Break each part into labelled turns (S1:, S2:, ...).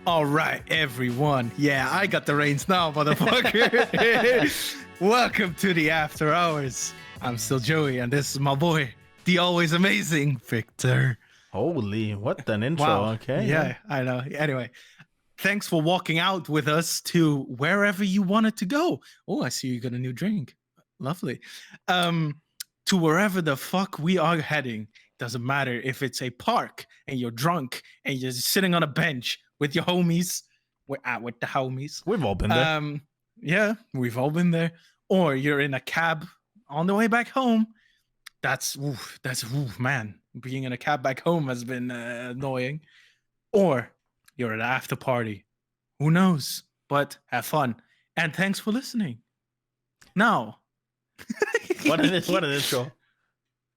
S1: All right, everyone. Yeah, I got the reins now, motherfucker. Welcome to the After Hours. I'm still Joey, and this is my boy, the always amazing Victor.
S2: Holy, what an intro.
S1: Wow.
S2: Okay.
S1: Yeah, I know. Anyway, thanks for walking out with us to wherever you wanted to go. Oh, I see you got a new drink. Lovely. To wherever the fuck we are heading. Doesn't matter if it's a park and you're drunk and you're sitting on a bench with your homies. We're out with the homies.
S2: We've all been there.
S1: Yeah, we've all been there. Or you're in a cab on the way back home. That's man. Being in a cab back home has been annoying. Or you're at an after party. Who knows? But have fun. And thanks for listening. Now.
S2: What an intro.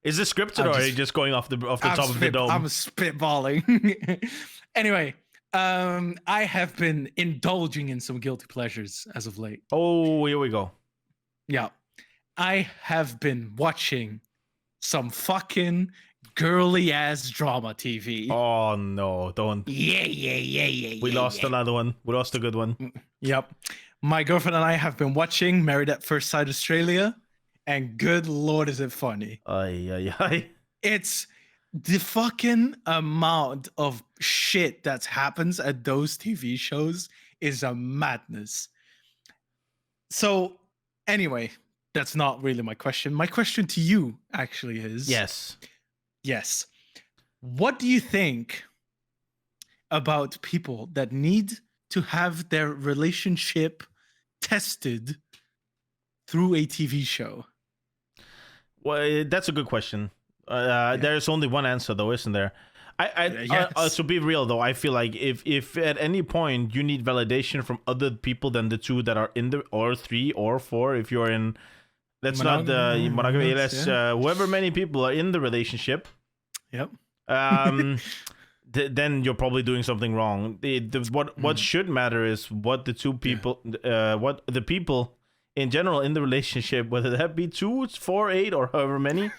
S2: Is this scripted, or are you just going off the top of the dome?
S1: I'm spitballing. Anyway, I have been indulging in some guilty pleasures as of late.
S2: Oh, here we go.
S1: Yeah. I have been watching some fucking girly ass drama TV.
S2: Oh no, don't.
S1: Yeah.
S2: We lost another one. We lost a good one.
S1: Yep. My girlfriend and I have been watching Married at First Sight Australia, and good lord is it funny.
S2: Ay.
S1: It's the fucking amount of shit that happens at those TV shows is a madness. So anyway, that's not really my question. My question to you actually is... Yes. What do you think about people that need to have their relationship tested through a TV show?
S2: Well, that's a good question. There's only one answer, though, isn't there?
S1: Yes.
S2: To be real, though, I feel like if at any point you need validation from other people than the two that are in the, or three or four, if you're in, let's not monogamy, let's whoever many people are in the relationship.
S1: Yep.
S2: Then you're probably doing something wrong. What should matter is what the two people, what the people in general in the relationship, whether that be 2, 4, 8, or however many.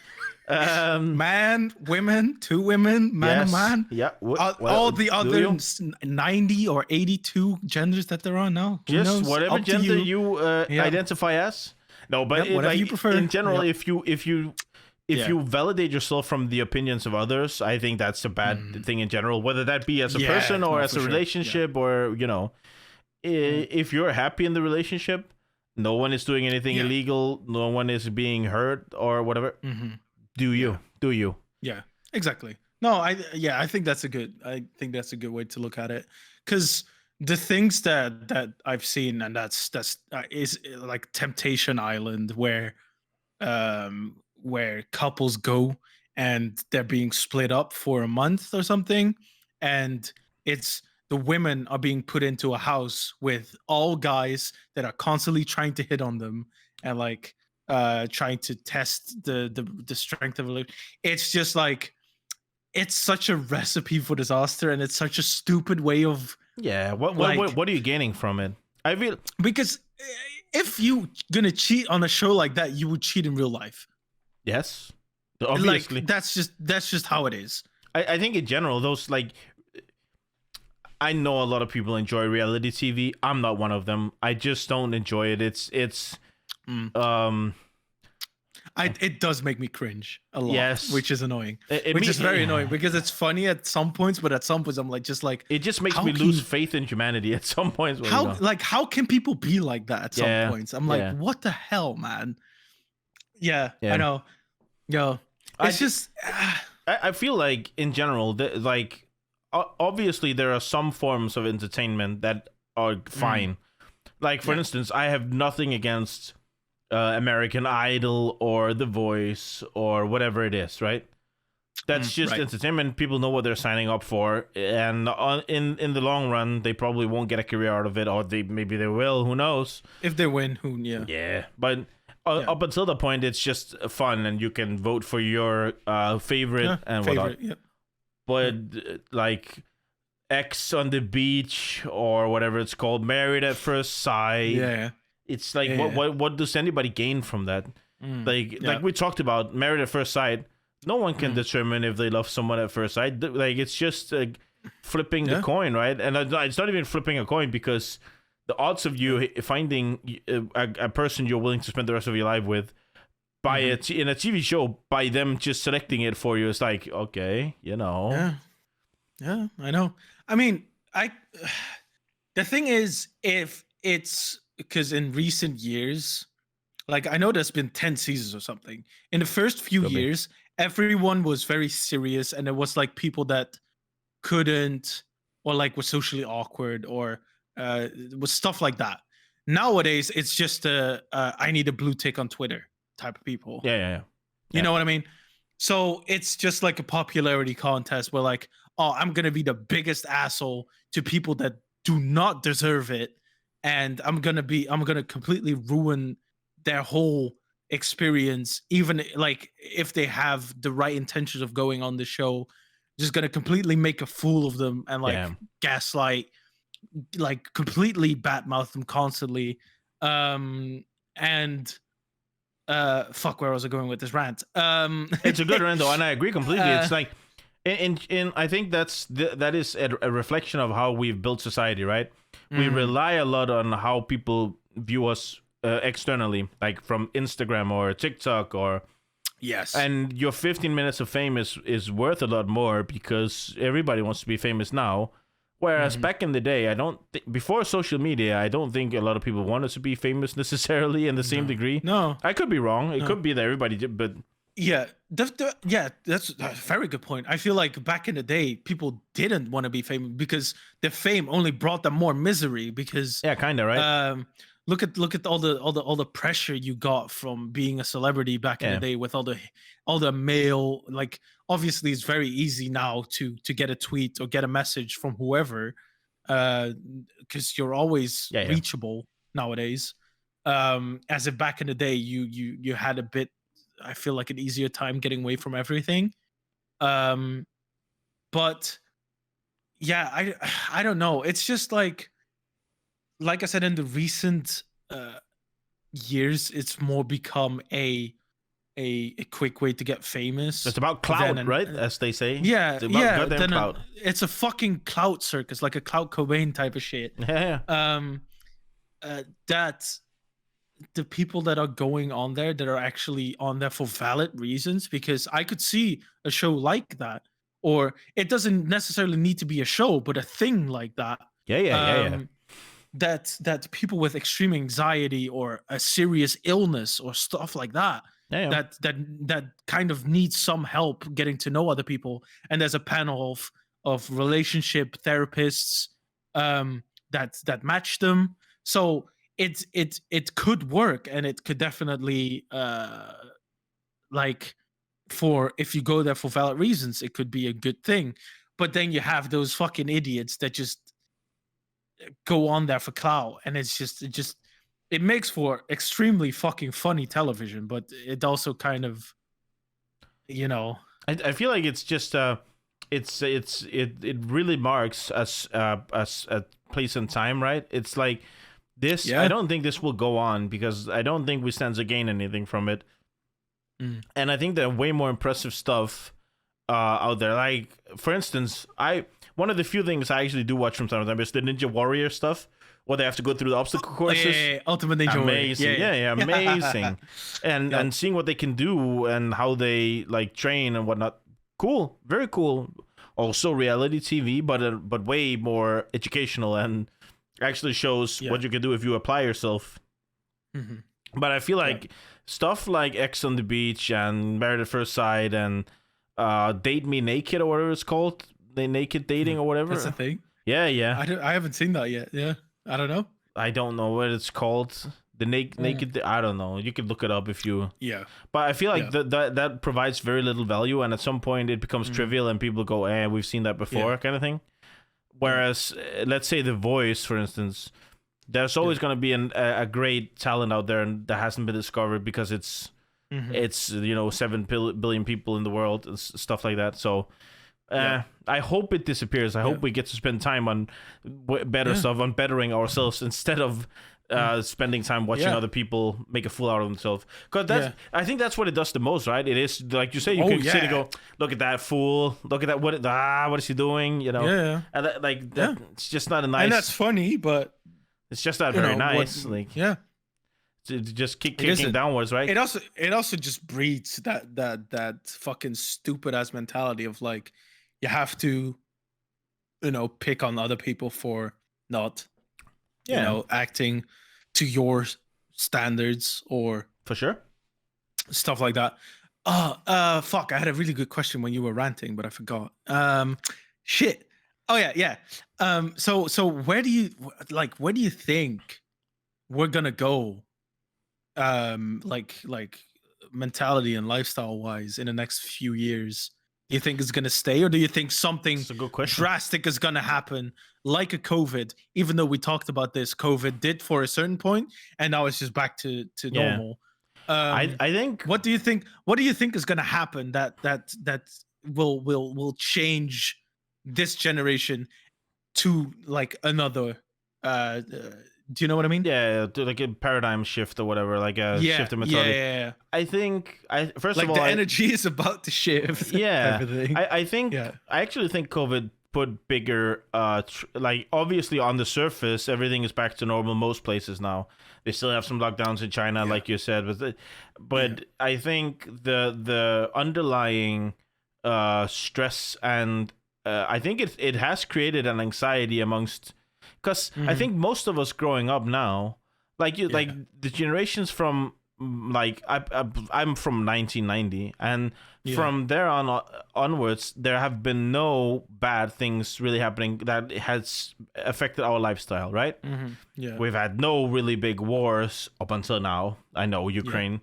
S1: Man, women, 2 women, man,
S2: yes,
S1: man.
S2: Yeah.
S1: All the other 90 or 82 genders that there are now.
S2: Just whatever gender you identify as. No, but
S1: whatever you prefer.
S2: In general, if you validate yourself from the opinions of others, I think that's a bad thing in general, whether that be as a person or as a relationship, or, if you're happy in the relationship, no one is doing anything illegal, no one is being hurt or whatever. Do you?
S1: Yeah, exactly. No, I think that's a good way to look at it, because the things that I've seen, and that's is like Temptation Island, where couples go and they're being split up for a month or something, and it's the women are being put into a house with all guys that are constantly trying to hit on them and like trying to test the strength of it. It's just like, it's such a recipe for disaster, and it's such a stupid way of
S2: what are you gaining from it? I feel,
S1: because if you gonna cheat on a show like that, you would cheat in real life.
S2: Yes, obviously.
S1: Like, that's just how it is.
S2: I think in general, those, like, I know a lot of people enjoy reality TV. I'm not one of them. I just don't enjoy it. It
S1: does make me cringe a lot.
S2: Yes,
S1: which is annoying. Which is very annoying, because it's funny at some points, but at some points I'm like, it just makes me lose faith in humanity at some points. How can people be like that at some points? I'm like, what the hell, man? Yeah. I know. Yo, it's
S2: I feel like in general, like, obviously there are some forms of entertainment that are fine. Like, for instance, I have nothing against American Idol or The Voice or whatever it is, right? That's just entertainment. People know what they're signing up for, and in the long run, they probably won't get a career out of it, or maybe they will. Who knows?
S1: If they win,
S2: but up until the point, it's just fun, and you can vote for your favorite and whatnot. But like X on the Beach or whatever it's called, Married at First Sight. It's like, what does anybody gain from that? Like we talked about, Married at First Sight. No one can determine if they love someone at first sight. Like, it's just flipping the coin, right? And it's not even flipping a coin, because the odds of you finding a person you're willing to spend the rest of your life with by in a TV show, by them just selecting it for you, is like, okay,
S1: Yeah, I know. I mean, the thing is, if it's because in recent years, like I know there's been 10 seasons or something. In the first few years, everyone was very serious, and there was like people that couldn't, or like were socially awkward, or was stuff like that. Nowadays, it's just I need a blue tick on Twitter type of people.
S2: Yeah.
S1: You know what I mean? So it's just like a popularity contest where like, oh, I'm gonna be the biggest asshole to people that do not deserve it, and I'm gonna completely ruin their whole experience, even like if they have the right intentions of going on the show. Just gonna completely make a fool of them and like gaslight, like completely badmouth them constantly. And fuck, where was I going with this rant?
S2: It's a good rant though, and I agree completely. It's like in I think that is a reflection of how we've built society, right? We rely a lot on how people view us externally, like from Instagram or TikTok or
S1: yes.
S2: And your 15 minutes of fame is worth a lot more, because everybody wants to be famous now. Whereas back in the day, before social media, I don't think a lot of people wanted to be famous necessarily in the same degree.
S1: No,
S2: I could be wrong. It could be that everybody did, but
S1: yeah, that's a very good point. I feel like back in the day, people didn't want to be famous because the fame only brought them more misery. Because
S2: kind of right.
S1: Look at all the pressure you got from being a celebrity back in the day, with all the mail. Like obviously, it's very easy now to get a tweet or get a message from whoever, because you're always reachable nowadays. As if back in the day, you had a bit, I feel like, an easier time getting away from everything. But yeah, I don't know. It's just like I said, in the recent years, it's more become a quick way to get famous.
S2: It's about clout, right? As they say.
S1: Yeah,
S2: it's about goddamn clout.
S1: It's a fucking clout circus, like a Clout Cobain type of shit.
S2: Yeah.
S1: That the people that are going on there, that are actually on there for valid reasons, because I could see a show like that, or it doesn't necessarily need to be a show, but a thing like that.
S2: Yeah.
S1: That people with extreme anxiety or a serious illness or stuff like that, that kind of needs some help getting to know other people, and there's a panel of relationship therapists that match them. So it could work, and it could definitely like, for if you go there for valid reasons, it could be a good thing. But then you have those fucking idiots that just go on there for clout, and it makes for extremely fucking funny television, but it also kind of,
S2: I feel like it's just it really marks as a place and time, right? It's like this. I don't think this will go on, because I don't think we stand to gain anything from it. And I think there are way more impressive stuff out there. Like, for instance, one of the few things I actually do watch from time to time is the Ninja Warrior stuff, where they have to go through the obstacle courses.
S1: Yeah. Ultimate Ninja
S2: amazing.
S1: Warrior.
S2: Yeah, amazing. And seeing what they can do and how they like train and whatnot. Cool, very cool. Also reality TV, but way more educational, and actually shows what you can do if you apply yourself. But I feel like stuff like X on the Beach and Married at First Sight and Date Me Naked, or whatever it's called, the naked dating or whatever.
S1: That's a thing.
S2: Yeah.
S1: I haven't seen that yet. Yeah, I don't know.
S2: I don't know what it's called. The naked. I don't know. You can look it up if you.
S1: Yeah.
S2: But I feel like that provides very little value, and at some point it becomes trivial, and people go, we've seen that before," kind of thing. Whereas, let's say The Voice, for instance, there's always going to be a great talent out there, and that hasn't been discovered because it's 7 billion people in the world and stuff like that. So I hope it disappears. I hope we get to spend time on better stuff, on bettering ourselves, instead of spending time watching other people make a fool out of themselves. Because I think that's what it does the most, right? It is like you say, you can sit and go, look at that fool, look at that, what is he doing? You know, and it's just not a nice.
S1: And that's funny, but
S2: it's just not very nice. To just keep kicking downwards, right?
S1: It also just breeds that fucking stupid ass mentality of like you have to, pick on other people for not, acting to your standards or
S2: for sure
S1: stuff like that. Fuck! I had a really good question when you were ranting, but I forgot. Shit. Oh yeah. So where do you think we're gonna go? Like mentality and lifestyle wise in the next few years? Do you think it's gonna stay, or do you think something drastic is gonna happen, like a COVID? Even though we talked about this, COVID did for a certain point, and now it's just back to normal.
S2: I think.
S1: What do you think? What do you think is gonna happen that will change this generation to like another? Do you know what I mean?
S2: Yeah, like a paradigm shift or whatever, like a shift in mentality.
S1: Yeah.
S2: I think first
S1: like
S2: of all,
S1: the energy is about to shift.
S2: Yeah, I think I actually think COVID put bigger, like obviously on the surface, everything is back to normal most places now. They still have some lockdowns in China, like you said, but I think the underlying stress and I think it has created an anxiety amongst. Because I think most of us growing up now, like the generations from like I'm from 1990, and from there onwards, there have been no bad things really happening that has affected our lifestyle, right?
S1: Yeah,
S2: we've had no really big wars up until now. I know Ukraine.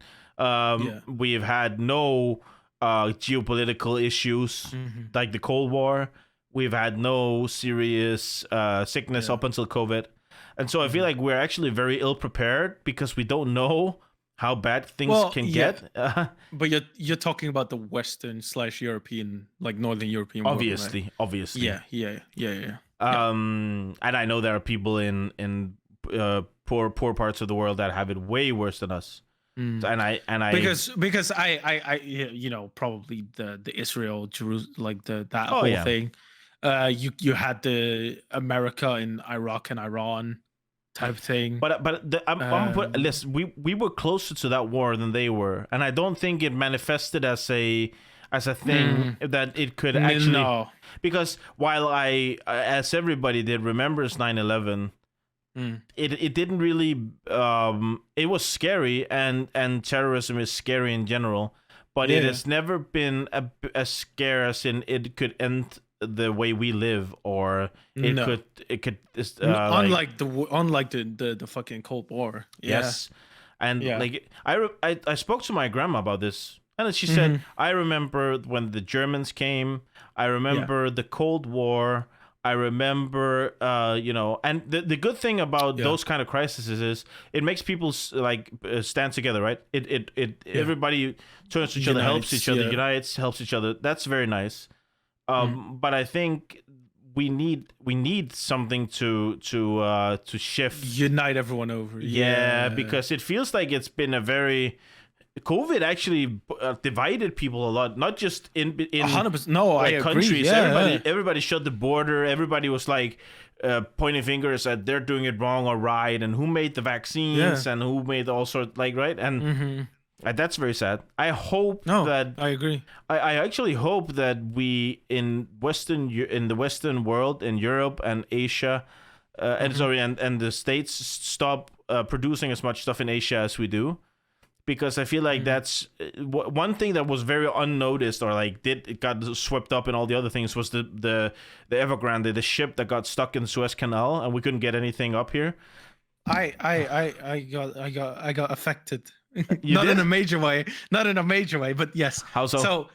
S2: We've had no geopolitical issues like the Cold War. We've had no serious sickness up until COVID. And so I feel like we're actually very ill prepared because we don't know how bad things can get.
S1: But you're talking about the Western/European, like Northern European
S2: obviously,
S1: world, right?
S2: Obviously.
S1: Yeah.
S2: And I know there are people in poor parts of the world that have it way worse than us. And I
S1: because I probably the Israel Jerusalem, like that whole thing. You had the America in Iraq and Iran type thing.
S2: Listen, we were closer to that war than they were, and I don't think it manifested as a thing that it could actually. Because while I, as everybody did, remembers 9/11. It didn't really. It was scary, and terrorism is scary in general, but it has never been a scare as in it could end the way we live, or it could unlike
S1: the fucking Cold War.
S2: Yes. And like I spoke to my grandma about this, and she said, I remember when the Germans came, I remember the Cold War, I remember and the good thing about those kind of crises is it makes people stand together, right? It everybody turns to each other, helps each other, unites, helps each other. That's very nice. But I think we need something to shift,
S1: unite everyone over.
S2: Because it feels like it's been a very COVID actually divided people a lot, not just in
S1: 100%. No, I agree.
S2: Countries. Everybody shut the border. Everybody was like pointing fingers at they're doing it wrong or right, and who made the vaccines and who made all sorts right, and. That's very sad. I hope that
S1: I agree.
S2: I actually hope that we in the Western world, in Europe and Asia, and the States stop producing as much stuff in Asia as we do, because I feel like that's one thing that was very unnoticed, or like it got swept up in all the other things, was the Evergrande, the ship that got stuck in the Suez Canal, and we couldn't get anything up here.
S1: I got affected. Not in a major way, but yes.
S2: How so?
S1: So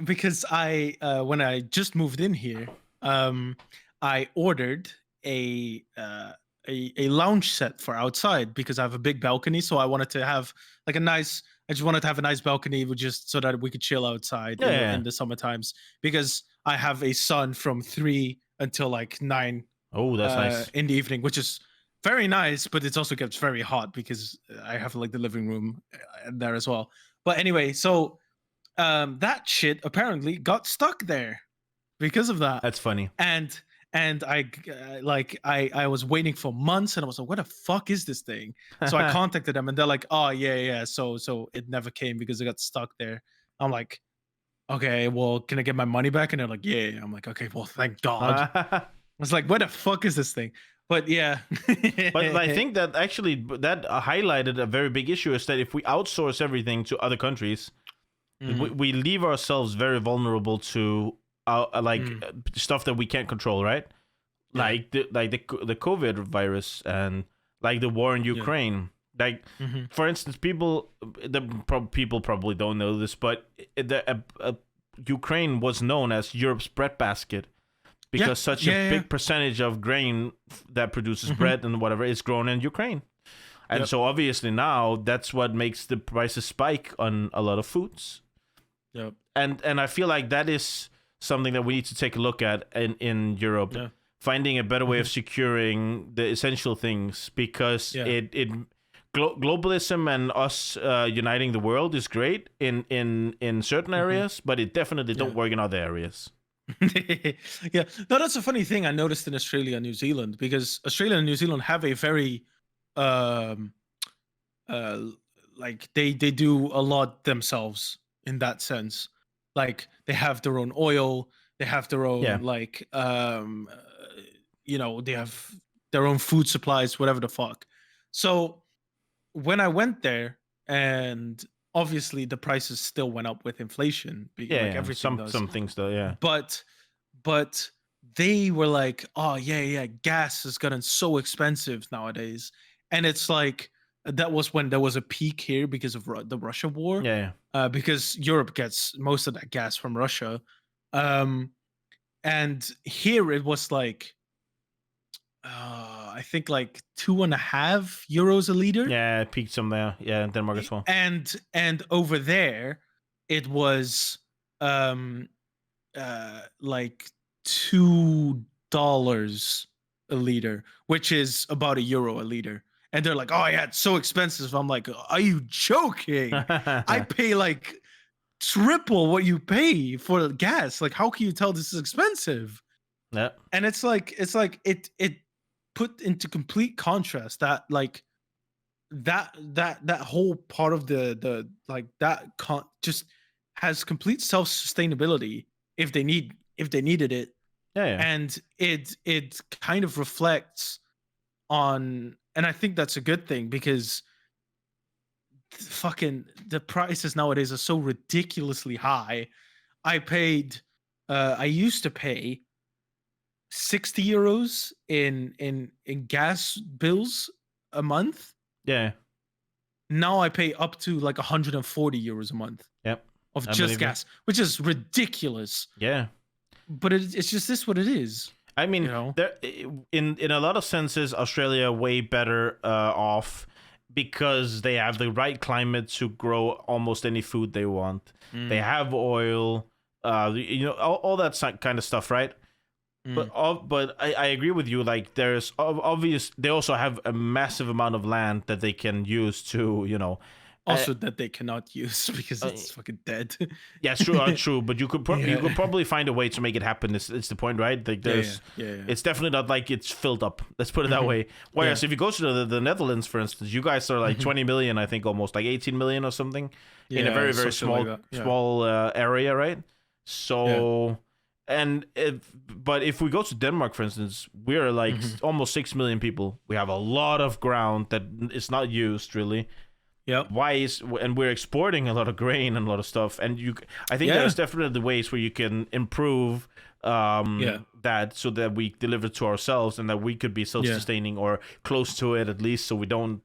S1: because when I just moved in here, I ordered a lounge set for outside because I have a big balcony. So I wanted to have I just wanted to have a nice balcony, just so that we could chill outside in the summer times, because I have a son from 3 until like 9.
S2: Oh, that's nice.
S1: In the evening, which is very nice, but it also gets very hot because I have like the living room there as well. But anyway, so that shit apparently got stuck there because of that.
S2: That's funny.
S1: And I was waiting for months, and I was like, what the fuck is this thing? So I contacted them, and they're like, oh yeah, so it never came because it got stuck there. I'm like, okay, well, can I get my money back? And they're like, yeah. I'm like, okay, well, thank God. I was like, what the fuck is this thing? But yeah.
S2: But I think that actually that highlighted a very big issue, is that if we outsource everything to other countries, we leave ourselves very vulnerable to stuff that we can't control, right?
S1: Yeah.
S2: Like the COVID virus and like the war in Ukraine. Like, for instance, people probably don't know this, but Ukraine was known as Europe's breadbasket because such a big percentage of grain that produces bread and whatever is grown in Ukraine. And so obviously now that's what makes the prices spike on a lot of foods.
S1: Yep.
S2: And I feel like that is something that we need to take a look at in Europe, finding a better way of securing the essential things, because globalism and us uniting the world is great in certain areas, but it definitely don't work in other areas.
S1: Yeah, no, that's a funny thing I noticed in Australia and New Zealand, because Australia and New Zealand have a very like they do a lot themselves in that sense. Like they have their own oil, they have their own they have their own food supplies, whatever the fuck. So when I went there, and obviously the prices still went up with inflation, everything does.
S2: Some things though,
S1: but they were like, oh yeah, gas has gotten so expensive nowadays. And it's like, that was when there was a peak here because of the Russia war. Because Europe gets most of that gas from Russia. And here it was like, I think like 2.5 euros a liter.
S2: Yeah, it peaked some there. Yeah, in Denmark as well.
S1: And over there, it was like $2 a liter, which is about €1 a liter. And they're like, oh yeah, it's so expensive. I'm like, are you joking? I pay like triple what you pay for gas. Like, how can you tell this is expensive?
S2: Yeah.
S1: And it's like it put into complete contrast that like that whole part of the like that just has complete self-sustainability if they needed it. And it kind of reflects on, and I think that's a good thing, because fucking the prices nowadays are so ridiculously high. I used to pay 60 euros in gas bills a month.
S2: Yeah.
S1: Now I pay up to like 140 euros a month.
S2: Yep.
S1: Of just gas, which is ridiculous.
S2: Yeah.
S1: But it's just this what it is.
S2: I mean, there, in a lot of senses, Australia way better off because they have the right climate to grow almost any food they want. They have oil, all that kind of stuff, right? But I agree with you. Like, there's obvious. They also have a massive amount of land that they can use to,
S1: Also, that they cannot use because it's fucking dead.
S2: Yeah, true. But you could probably find a way to make it happen. It's the point, right? Like, there's, it's definitely not like it's filled up. Let's put it that way. Whereas if you go to the Netherlands, for instance, you guys are like 20 million, I think, almost like 18 million or something, in a very very small area, right? So. But if we go to Denmark, for instance, we're like almost 6 million people. We have a lot of ground that is not used really.
S1: Yep.
S2: And we're exporting a lot of grain and a lot of stuff. And I think there's definitely ways where you can improve that so that we deliver to ourselves and that we could be self-sustaining or close to it at least, so we don't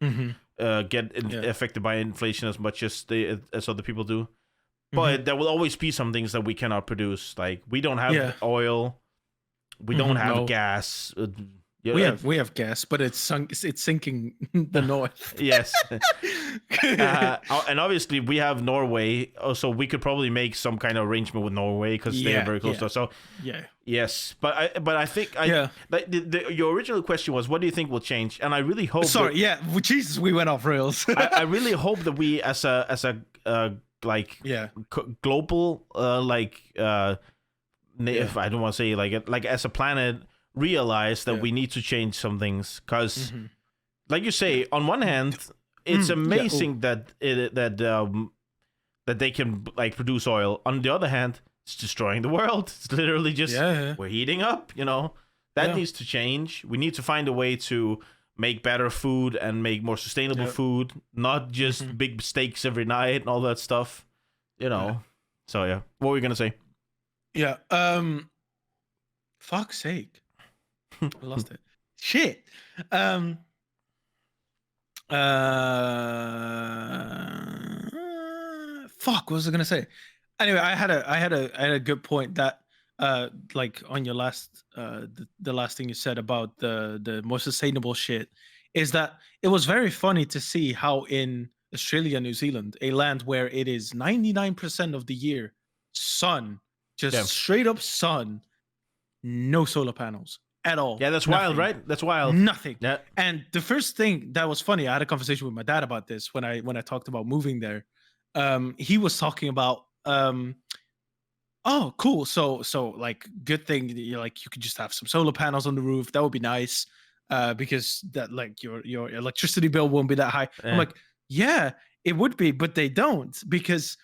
S2: get affected by inflation as much as other people do. But there will always be some things that we cannot produce. Like, we don't have oil. We don't have gas.
S1: We have gas, but it's sinking the north.
S2: Yes. And obviously we have Norway, so we could probably make some kind of arrangement with Norway because they are very close to us. So yes, but I think like your original question was, what do you think will change? And I really hope.
S1: Sorry, well, Jesus, we went off rails.
S2: I really hope that we as a global if I don't want to say like as a planet realize that we need to change some things, because like you say, on one hand it's amazing that they can like produce oil. On the other hand, it's destroying the world. It's literally just we're heating up, that needs to change. We need to find a way to make better food and make more sustainable food, not just big steaks every night and all that stuff, So what were you gonna say?
S1: Fuck's sake, I lost it. Shit. Fuck, what was I gonna say? Anyway, I had a good point that like on your last the last thing you said about the more sustainable shit, is that it was very funny to see how in Australia, New Zealand, a land where it is 99% of the year sun, just straight up sun, no solar panels at all.
S2: Yeah, that's wild, right? That's wild.
S1: Nothing.
S2: Yeah.
S1: And the first thing that was funny, I had a conversation with my dad about this when I talked about moving there. He was talking about oh, cool. So like good thing like you could just have some solar panels on the roof. That would be nice. Because that like your electricity bill won't be that high. I'm like, yeah, it would be, but they don't, because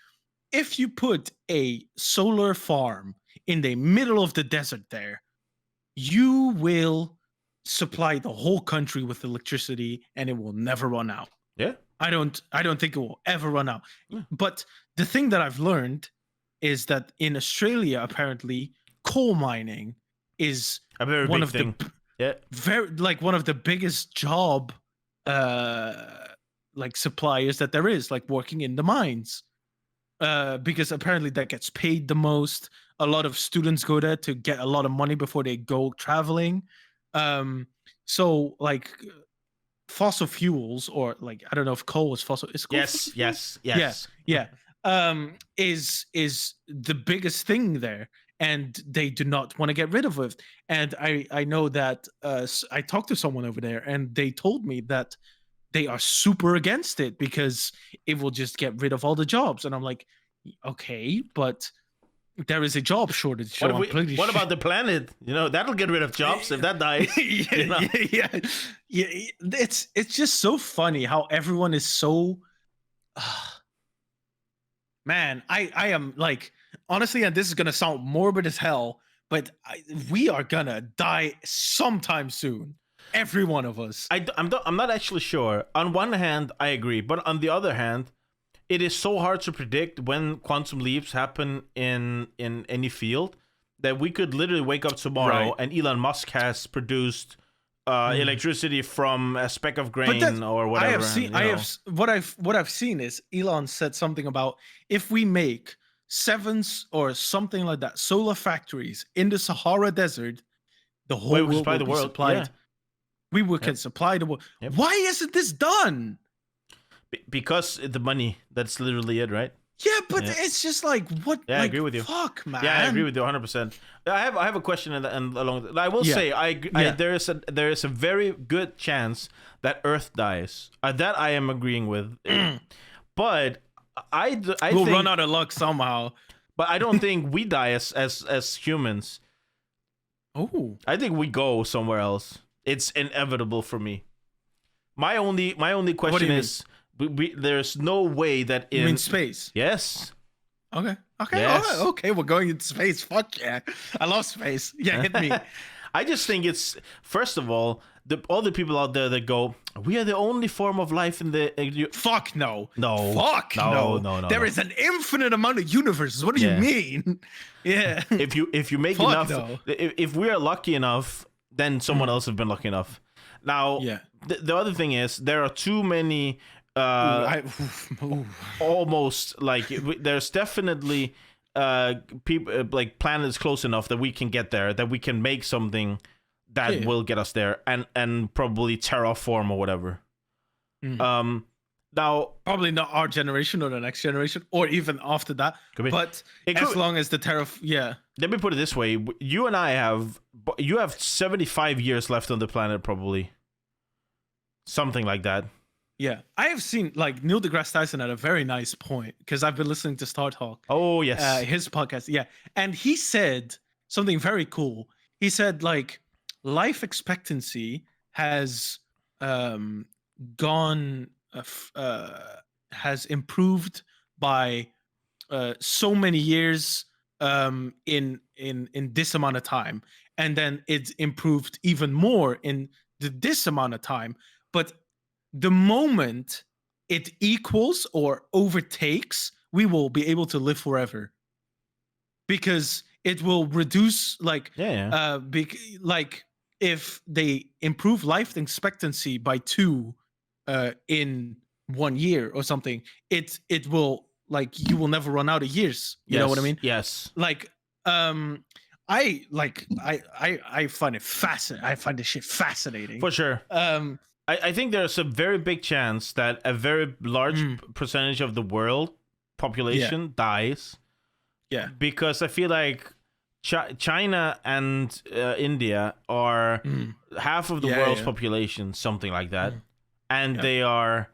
S1: if you put a solar farm in the middle of the desert there, you will supply the whole country with electricity and it will never run out.
S2: Yeah.
S1: I don't think it will ever run out. But the thing that I've learned is that in Australia, apparently, coal mining is
S2: a very
S1: one
S2: big
S1: of
S2: thing.
S1: very like one of the biggest job like suppliers that there is, like working in the mines. Because apparently that gets paid the most. A lot of students go there to get a lot of money before they go traveling. So like fossil fuels, or like I don't know if coal is fossil. Is coal fossil fuels?
S2: Yes.
S1: Yeah. Is the biggest thing there, and they do not want to get rid of it. And I know that I talked to someone over there, and they told me that they are super against it because it will just get rid of all the jobs. And I'm like, okay, but there is a job shortage. So
S2: what about the planet? That'll get rid of jobs if that dies.
S1: Yeah. It's just so funny how everyone is so. Man, I am like, honestly, and this is gonna sound morbid as hell, but we are gonna die sometime soon. Every one of us.
S2: I'm not actually sure. On one hand, I agree, but on the other hand, it is so hard to predict when quantum leaps happen in any field that we could literally wake up tomorrow and Elon Musk has produced electricity from a speck of grain or whatever.
S1: What I've seen is Elon said something about if we make 7 or something like that solar factories in the Sahara Desert, the whole world will be supplied. Yeah. We can supply the world. Yep. Why isn't this done?
S2: Because the money. That's literally it, right?
S1: Yeah, but it's just like what?
S2: Yeah, I agree with you.
S1: Fuck, man.
S2: Yeah, I agree with you 100%. I have a question, and along. I will say, there is a very good chance that Earth dies. That I am agreeing with. But we'll
S1: think, run out of luck somehow.
S2: But I don't think we die as humans.
S1: Oh,
S2: I think we go somewhere else. It's inevitable for me. My only question is, there's no way that in...
S1: You mean space?
S2: Yes.
S1: Okay.
S2: Yes.
S1: All right. Okay, we're going into space. Fuck yeah. I love space. Yeah, hit me.
S2: I just think it's, first of all the people out there that go, we are the only form of life in the...
S1: Fuck no.
S2: No.
S1: Fuck no. There is an infinite amount of universes. What do you mean? Yeah.
S2: If you make enough... No. If we are lucky enough, then someone else has been lucky enough. Now, the other thing is, there are too many... almost like there's definitely people like planets close enough that we can get there, that we can make something that will get us there, and probably terraform or whatever. Now,
S1: probably not our generation or the next generation or even after that, but as long as the
S2: let me put it this way, you and I have 75 years left on the planet, probably something like that.
S1: Yeah, I have seen, like, Neil deGrasse Tyson had a very nice point, because I've been listening to Star Talk.
S2: Oh yes,
S1: his podcast. Yeah, and he said something very cool. He said, like, life expectancy has has improved by so many years in this amount of time, and then it's improved even more in this amount of time. But the moment it equals or overtakes, we will be able to live forever, because it will reduce, like, like, if they improve life expectancy by 2 in 1 year or something, it will, like, you will never run out of years. You know what I mean?
S2: Yes.
S1: Like, I find it fascinating. I find this shit fascinating.
S2: For sure. I think there's a very big chance that a very large percentage of the world population dies.
S1: Yeah.
S2: Because I feel like China and India are half of the world's population, something like that. And they are,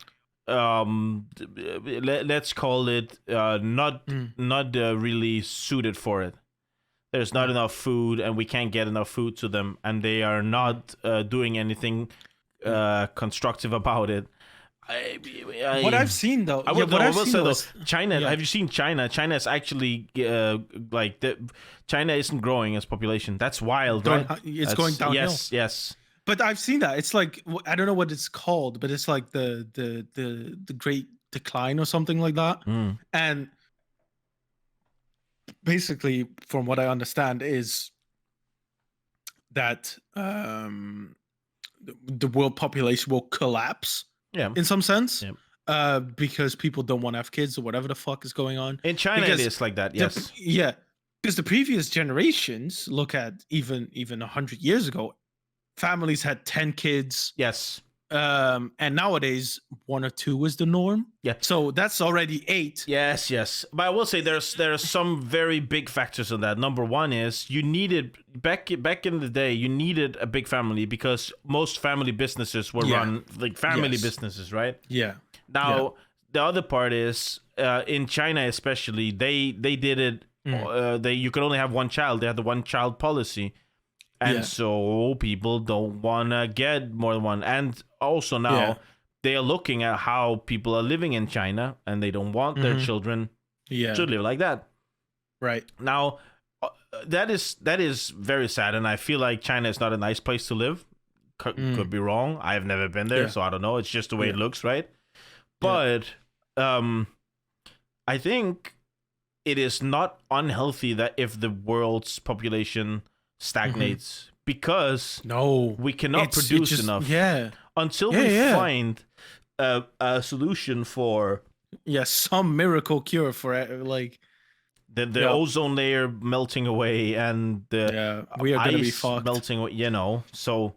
S2: let's call it, not really suited for it. There's not enough food, and we can't get enough food to them, and they are not doing anything constructive about it.
S1: What I've seen, though,
S2: China. Have you seen China? China is actually China isn't growing as population. That's wild, right?
S1: It's going downhill.
S2: Yes.
S1: But I've seen that. It's like, I don't know what it's called, but it's like the Great Decline or something like that. And basically, from what I understand, is that the world population will collapse. In some sense. Because people don't want to have kids or whatever the fuck is going on.
S2: In China, it is like that. Yes.
S1: Because the previous generations, look at even 100 years ago, families had 10 kids.
S2: Yes.
S1: And nowadays 1 or 2 is the norm.
S2: Yeah.
S1: So that's already 8.
S2: Yes. But I will say there are some very big factors in that. Number one is you needed back in the day, you needed a big family, because most family businesses were run like family businesses, right?
S1: Yeah.
S2: Now the other part is in China especially, they did it. You could only have one child. They had the one child policy. And so people don't want to get more than one. And also now they are looking at how people are living in China, and they don't want their children to live like that.
S1: Right.
S2: Now, that is very sad. And I feel like China is not a nice place to live. Could be wrong. I have never been there, so I don't know. It's just the way it looks, right? But I think it is not unhealthy that if the world's population stagnates, because we cannot produce enough until we find a solution for
S1: some miracle cure for, like,
S2: the ozone layer melting away and the
S1: we are going to be
S2: ice
S1: fucked.
S2: melting away, so.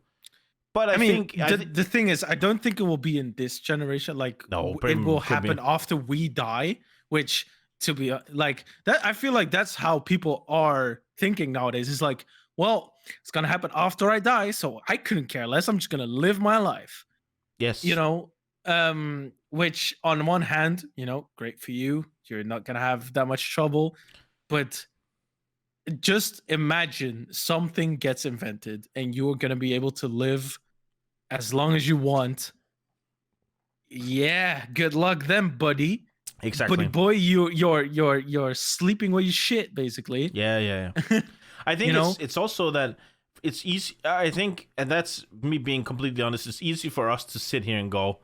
S2: But I
S1: mean,
S2: think
S1: the thing is, I don't think it will be in this generation. Like, it will happen after we die, which, to be like that, I feel like that's how people are thinking nowadays. It's like, well, it's gonna happen after I die, so I couldn't care less. I'm just gonna live my life.
S2: Yes.
S1: Which on one hand, great for you. You're not gonna have that much trouble. But just imagine something gets invented and you're gonna be able to live as long as you want. Yeah, good luck then, buddy.
S2: Exactly.
S1: Buddy boy, you're sleeping where you shit, basically.
S2: Yeah. I think it's also that it's easy. I think, and that's me being completely honest, it's easy for us to sit here and go,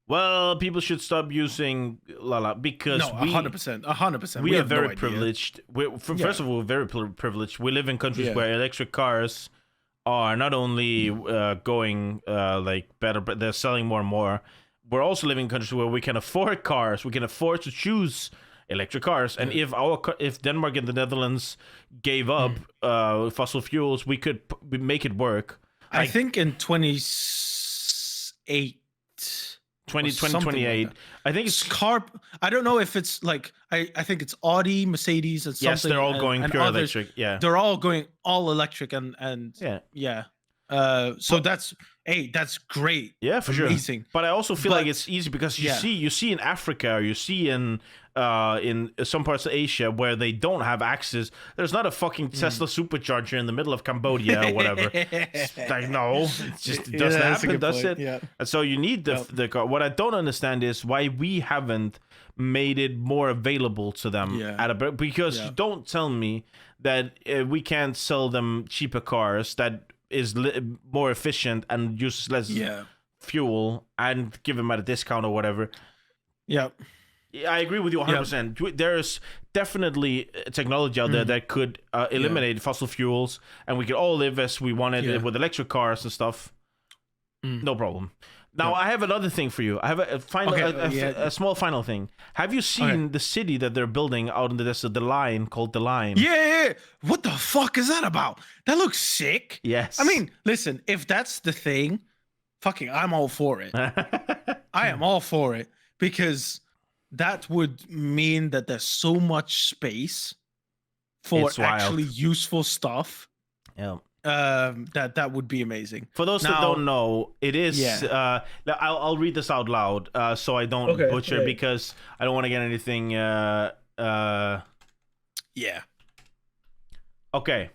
S2: well, people should stop using because
S1: 100%.
S2: We are very privileged. First of all, we're very privileged. We live in countries where electric cars are not only going better, but they're selling more and more. We're also living in countries where we can afford cars. We can afford to choose electric cars, and if Denmark and the Netherlands gave up fossil fuels, we could make it work.
S1: I
S2: Like
S1: think in 28.
S2: 2028. I think it's
S1: I don't know if it's like I think it's Audi, Mercedes, and something.
S2: yes, they're all going
S1: and
S2: pure
S1: others.
S2: electric. Yeah.
S1: They're all going all electric and
S2: Yeah.
S1: yeah. So that's great.
S2: Yeah, for
S1: Amazing.
S2: sure. But I also feel like it's easy because you see in Africa, or you see in some parts of Asia where they don't have access. There's not a fucking Tesla supercharger in the middle of Cambodia or whatever. It's like no, it doesn't happen, does it?
S1: Yeah.
S2: And so you need the car. What I don't understand is why we haven't made it more available to them because you don't tell me that we can't sell them cheaper cars that is more efficient and uses less fuel and give them at a discount or whatever.
S1: Yeah.
S2: I agree with you 100%. There's definitely technology out there that could eliminate fossil fuels, and we could all live as we wanted with electric cars and stuff. No problem. Now, I have another thing for you. I have a final, a small final thing. Have you seen the city that they're building out in the desert, the Line, called the Line?
S1: Yeah. What the fuck is that about? That looks sick.
S2: Yes.
S1: I mean, listen, if that's the thing, fucking, I'm all for it. I am all for it because that would mean that there's so much space for actually useful stuff.
S2: Yeah.
S1: That would be amazing.
S2: For those that don't know, it is. I'll read this out loud, so I don't butcher because I don't want to get anything. Okay.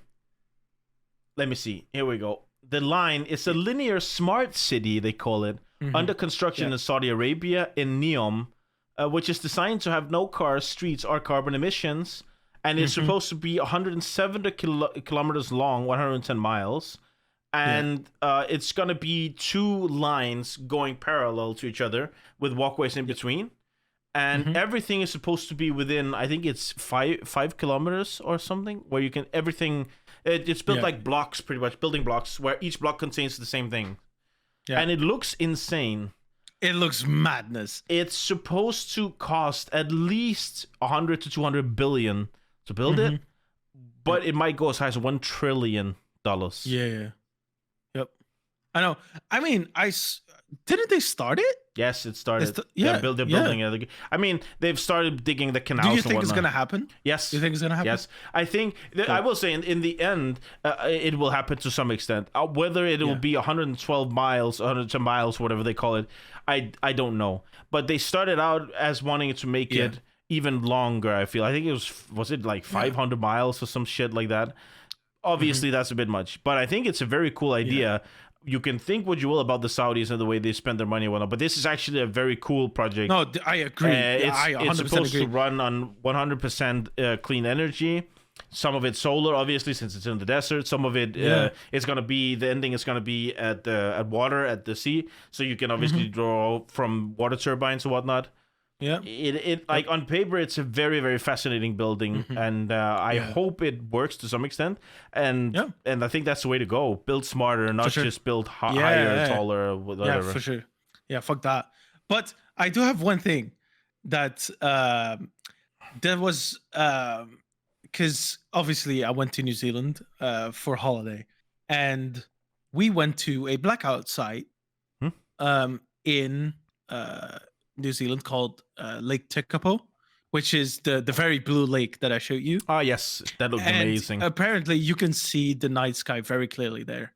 S2: Let me see. Here we go. The Line is a linear smart city, they call it, under construction in Saudi Arabia in Neom, which is designed to have no cars, streets, or carbon emissions. And it's supposed to be 170 kilometers long, 110 miles. And it's going to be 2 lines going parallel to each other with walkways in between. And everything is supposed to be within, I think it's 5 kilometers or something, where you can, everything, it's built like blocks, pretty much, building blocks, where each block contains the same thing. Yeah. And it looks insane.
S1: It looks madness.
S2: It's supposed to cost at least 100 to 200 billion to build it, but it might go as high as $1 trillion.
S1: Yeah. Yep. I know. I mean, didn't they start it?
S2: Yes, it started. They're building it. I mean, they've started digging the canals.
S1: Do you think it's going to happen?
S2: Yes.
S1: Do you think it's going to happen?
S2: Yes. I think, I will say, in the end, it will happen to some extent. Whether it will be 112 miles, 110 miles, whatever they call it, I don't know. But they started out as wanting to make it even longer, I feel. I think it was it like 500 miles or some shit like that? Obviously, that's a bit much. But I think it's a very cool idea. You can think what you will about the Saudis and the way they spend their money and whatnot, but this is actually a very cool project.
S1: No, I agree.
S2: It's supposed to run on 100% clean energy. Some of it solar, obviously, since it's in the desert. Some of it is going to be, the ending is going to be at water, at the sea. So you can obviously draw from water turbines and whatnot. Yeah, it like on paper, it's a very, very fascinating building, and I hope it works to some extent. And I think that's the way to go: build smarter, not just build higher, taller, whatever.
S1: Yeah, for sure. Yeah, fuck that. But I do have one thing that there was because obviously I went to New Zealand for holiday, and we went to a blackout site in New Zealand called Lake Tekapo, which is the very blue lake that I showed you.
S2: Oh, yes. That looked amazing.
S1: Apparently, you can see the night sky very clearly there.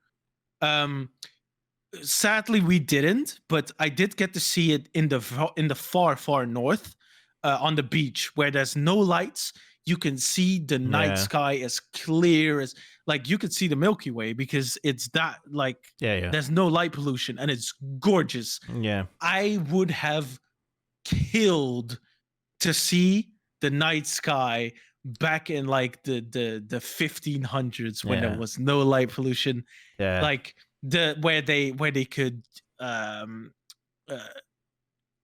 S1: Sadly, we didn't, but I did get to see it in the far, far north on the beach where there's no lights. You can see the night sky as clear as, like, you could see the Milky Way because it's that, like, there's no light pollution and it's gorgeous.
S2: Yeah.
S1: I would have killed to see the night sky back in like the 1500s when there was no light pollution. Yeah. Like where they could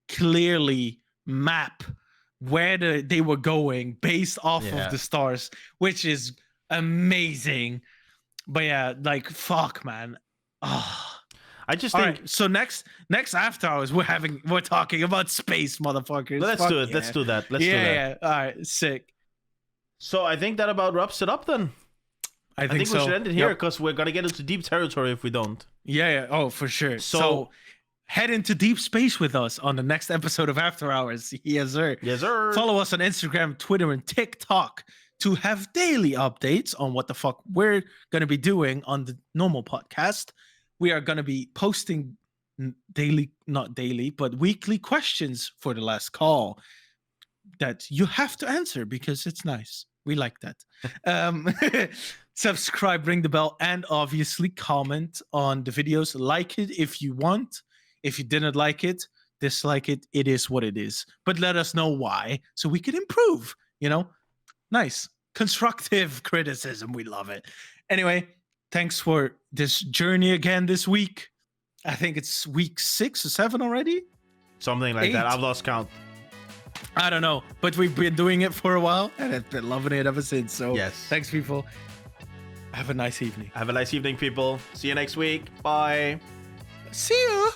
S1: clearly map where they were going based off of the stars, which is amazing. But yeah, like, fuck, man.
S2: I just think.
S1: Right, so next after hours we're talking about space, motherfuckers.
S2: Let's do it. Let's do that. Let's do that.
S1: Yeah. All right, sick.
S2: So I think that about wraps it up then.
S1: I
S2: think
S1: so.
S2: we should end it here
S1: Yep.
S2: because we're gonna get into deep territory if we don't.
S1: Yeah. Oh, for sure. So head into deep space with us on the next episode of After Hours. Yes, sir.
S2: Yes, sir.
S1: Follow us on Instagram, Twitter, and TikTok to have daily updates on what the fuck we're going to be doing on the normal podcast. We are going to be posting daily, not daily, but weekly questions for the last call that you have to answer because it's nice. We like that. Subscribe, ring the bell, and obviously comment on the videos. Like it if you want. If you didn't like it, dislike it. It is what it is. But let us know why so we can improve, you know? Nice. Constructive criticism. We love it. Anyway, thanks for this journey again this week. I think it's week 6 or 7 already.
S2: Something like
S1: 8.
S2: that. I've lost count.
S1: I don't know, but we've been doing it for a while and I've been loving it ever since. So
S2: yes.
S1: Thanks, people. Have a nice evening.
S2: Have a nice evening, people. See you next week. Bye.
S1: See ya.